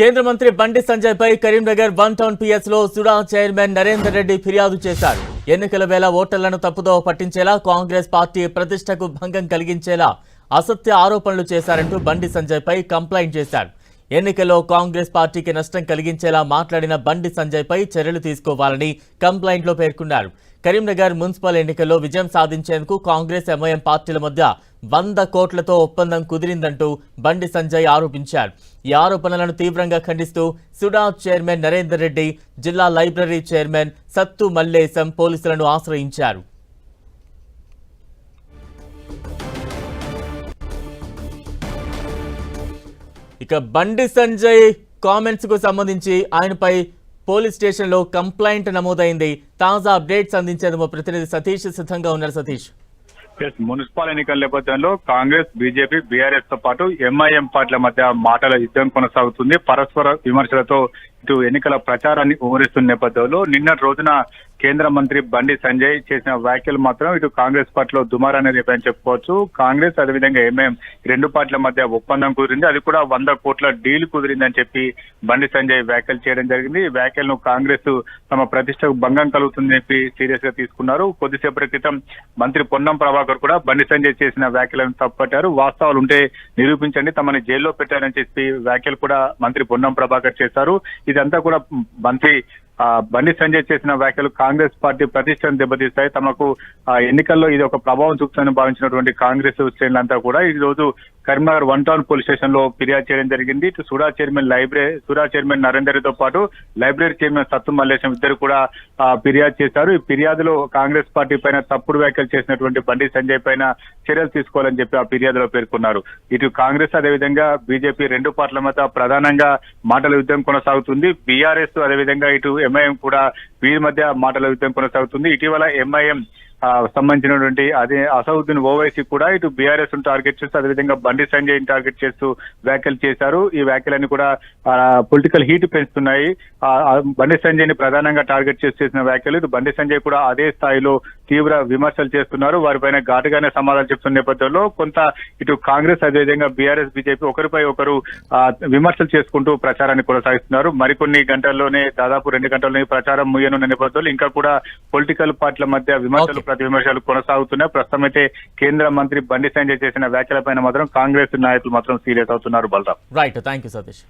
కేంద్ర మంత్రి బండి సంజయ్ పై Karimnagar one town PS లో సుడా చైర్మన్ నరేందర్ రెడ్డి ఫిర్యాదు చేశారు. ఎన్నికల వేళ ఓటర్లను తప్పుదోవ పట్టించేలా, కాంగ్రెస్ పార్టీ ప్రతిష్టకు భంగం కలిగించేలా అసత్య ఆరోపణలు చేశారంటూ బండి సంజయ్ పై కంప్లైంట్ చేశారు. ఎన్నికల్లో కాంగ్రెస్ పార్టీకి నష్టం కలిగించేలా మాట్లాడిన బండి సంజయ్ పై చర్యలు తీసుకోవాలని కంప్లైంట్ లో పేర్కొన్నారు. కరీంనగర్ మున్సిపల్ ఎన్నికల్లో విజయం సాధించేందుకు కాంగ్రెస్ ఎంఐఎం పార్టీల మధ్య 100 కోట్లతో ఒప్పందం కుదిరిందంటూ బండి సంజయ్ ఆరోపించారు. ఈ ఆరోపణలను తీవ్రంగా ఖండిస్తూ సుడా చైర్మన్ నరేందర్ రెడ్డి, జిల్లా లైబ్రరీ చైర్మన్ సత్తు మల్లేశం పోలీసులను ఆశ్రయించారు. ఇక బండి సంజయ్ కామెంట్స్ కు సంబంధించి ఆయనపై పోలీస్ స్టేషన్ లో కంప్లైంట్ నమోదైంది. తాజా అప్డేట్స్ అందించేందుకు ప్రతినిధి సతీష్ సిద్ధంగా ఉన్నారు. సతీష్, మున్సిపల్ ఎన్నికల నేపథ్యంలో కాంగ్రెస్, బీజేపీ, బీఆర్ఎస్ తో పాటు ఎంఐఎం పార్టీల మధ్య మాటల యుద్ధం కొనసాగుతుంది. పరస్పర విమర్శలతో ఇటు ఎన్నికల ప్రచారాన్ని ఊరిస్తున్న నేపథ్యంలో నిన్నటి రోజున కేంద్ర మంత్రి బండి సంజయ్ చేసిన వ్యాఖ్యలు మాత్రం ఇటు కాంగ్రెస్ పార్టీలో దుమారాన్ని రేపని చెప్పుకోవచ్చు. కాంగ్రెస్ అదేవిధంగా ఎంఐఎం రెండు పార్టీల మధ్య ఒప్పందం కుదిరింది. అది కూడా 100 కోట్ల డీల్ కుదిరిందని చెప్పి బండి సంజయ్ వ్యాఖ్యలు చేయడం జరిగింది. ఈ వ్యాఖ్యలను కాంగ్రెస్ తమ ప్రతిష్టకు భంగం కలుగుతుందని చెప్పి సీరియస్ గా తీసుకున్నారు. కొద్దిసేపటి క్రితం మంత్రి పొన్నం ప్రభాకర్ కూడా బండి సంజయ్ చేసిన వ్యాఖ్యలను తప్పుపట్టారు. వాస్తవాలు ఉంటే నిరూపించండి, తమని జైల్లో పెట్టారని చెప్పి వ్యాఖ్యలు కూడా మంత్రి పొన్నం ప్రభాకర్ చేశారు. ఇదంతా కూడా మంత్రి బండి సంజయ్ చేసిన వ్యాఖ్యలు కాంగ్రెస్ పార్టీ ప్రతిష్టను దెబ్బతీస్తాయి. తమకు ఎన్నికల్లో ఇది ఒక ప్రభావం చూపుతుందని భావించినటువంటి కాంగ్రెస్ శ్రేణులంతా కూడా ఈ రోజు Karimnagar one town police station లో ఫిర్యాదు చేయడం జరిగింది. ఇటు సుడా చైర్మన్ నరేందర్ తో పాటు లైబ్రరీ చైర్మన్ సత్తు మల్లేశం ఇద్దరు కూడా ఫిర్యాదు చేశారు. ఈ ఫిర్యాదులో కాంగ్రెస్ పార్టీ పైన తప్పుడు వ్యాఖ్యలు చేసినటువంటి బండి సంజయ్ పైన చర్యలు తీసుకోవాలని చెప్పి ఆ ఫిర్యాదులో పేర్కొన్నారు. ఇటు కాంగ్రెస్ అదేవిధంగా బీజేపీ రెండు పార్టీల మధ్య ప్రధానంగా మాటల యుద్ధం కొనసాగుతుంది. బీఆర్ఎస్ అదేవిధంగా ఇటు ఎంఐఎం కూడా వీరి మధ్య మాటల యుద్ధం కొనసాగుతుంది. ఇటీవల ఎంఐఎం సంబంధించినటువంటి అదే అసదుద్దీన్ ఓవైసీ కూడా ఇటు బీఆర్ఎస్ టార్గెట్ చేస్తూ అదేవిధంగా బండి సంజయ్ టార్గెట్ చేస్తూ వ్యాఖ్యలు చేశారు. ఈ వ్యాఖ్యలన్నీ కూడా పొలిటికల్ హీట్ పెంచుతున్నాయి. బండి సంజయ్ ని ప్రధానంగా టార్గెట్ చేసిన వ్యాఖ్యలు ఇటు బండి సంజయ్ కూడా అదే స్థాయిలో తీవ్ర విమర్శలు చేస్తున్నారు. వారిపైన ఘాటుగానే సమాధానం చెప్తున్న నేపథ్యంలో కొంత ఇటు కాంగ్రెస్ అదేవిధంగా బీఆర్ఎస్, బీజేపీ ఒకరిపై ఒకరు విమర్శలు చేసుకుంటూ ప్రచారాన్ని కొనసాగిస్తున్నారు. మరికొన్ని గంటల్లోనే దాదాపు 2 గంటల్లోనే ప్రచారం ముగియనున్న నేపథ్యంలో ఇంకా కూడా పొలిటికల్ పార్టీల మధ్య విమర్శలు ప్రతి విమర్శలు కొనసాగుతున్నాయి. ప్రస్తుతం అయితే కేంద్ర మంత్రి బండి సంజయ్ చేసిన వ్యాఖ్యలపైన మాత్రం కాంగ్రెస్ నాయకులు మాత్రం సీరియస్ అవుతున్నారు. Balaram, right, thank you Satish.